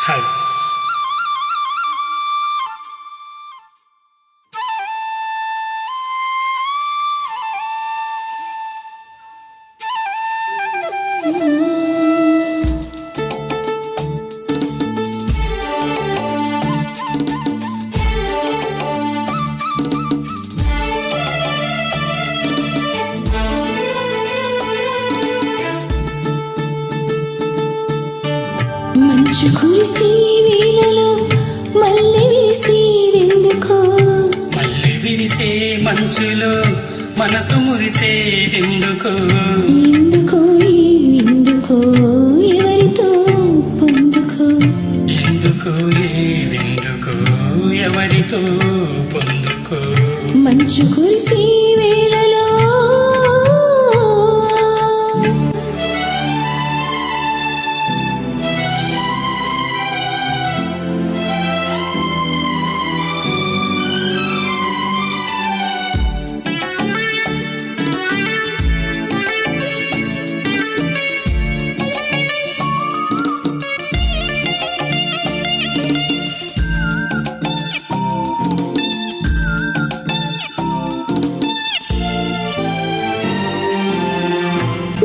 Hi. మంచు కురిసే వేళలో మల్లె విరిసేదెందుకో, మల్లె విరిసే మంచులో మనసు మురిసేదెందుకో, ఎందుకో ఎందుకో ఎవరితో పొందుకో, ఎందుకో ఏవెందుకో ఎవరితో పొందుకో. మంచు కురిసే వేళలో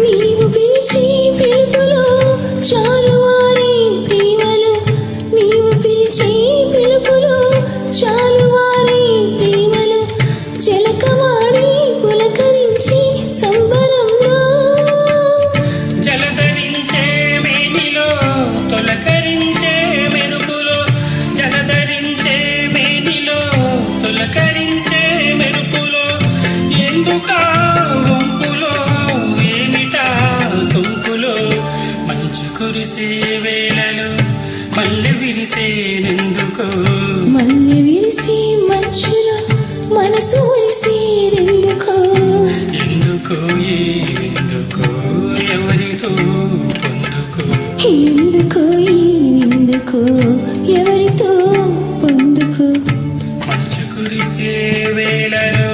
నీవు పిలిచి పిలుపులో చాలువారి ప్రేమలు, నీవు పిలిచి పిలుపులో చాలువారి ప్రేమలు, చిలకవాడి పులకరించి సంబరంలో, జలధరించే మేనిలో తొలకరించే మెరుపులో, జలధరించే మేనిలో తొలకరించే మెరుపులో, ఎందుకా వంపులో ఏమిటా సొంపులో. మంచు కురిసే వేళలో మల్లె విరిసేదెందుకో, మల్లె విరిసే మంచులో మనసు మురిసేదెందుకో, ఎందుకో ఏవెందుకో ఎవరితో పొందుకో. ఎందుకో ఎందుకో ఎవరితో పొందుకో. మంచు కురిసే వేళలో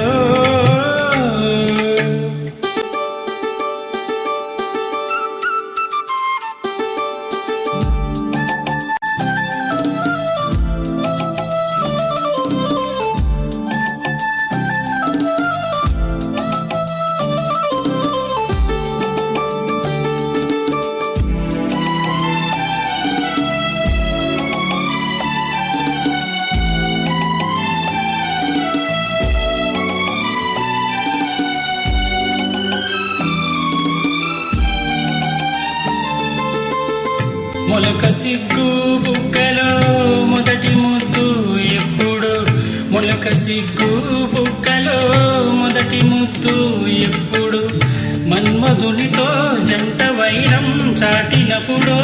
మొలక సిగ్గు బుగ్గలో మొదటి ముద్దు ఎప్పుడు, మొలక సిగ్గు బుగ్గలో మొదటి ముద్దు ఎప్పుడు, మన్మధునితో జంట వైరం చాటినప్పుడు,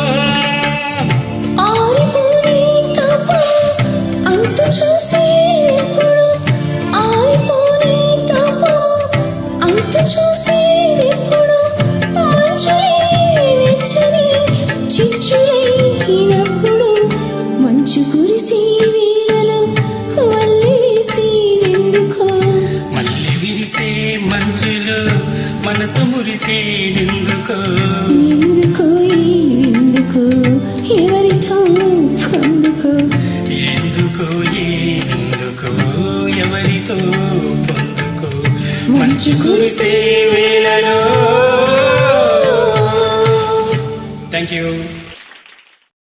ఆరిపోని తాపం అంతు చూసేదెప్పుడు, ఆరిపోని తాపం అంతు చూసేదెప్పుడు, మంచులే వెచ్చని చిచ్చులైనప్పుడు, మంచు కురిసే వేళలో మల్లె విరిసేదెందుకో, మల్లె విరిసే మంచులో మనసు మురిసేదెందుకో,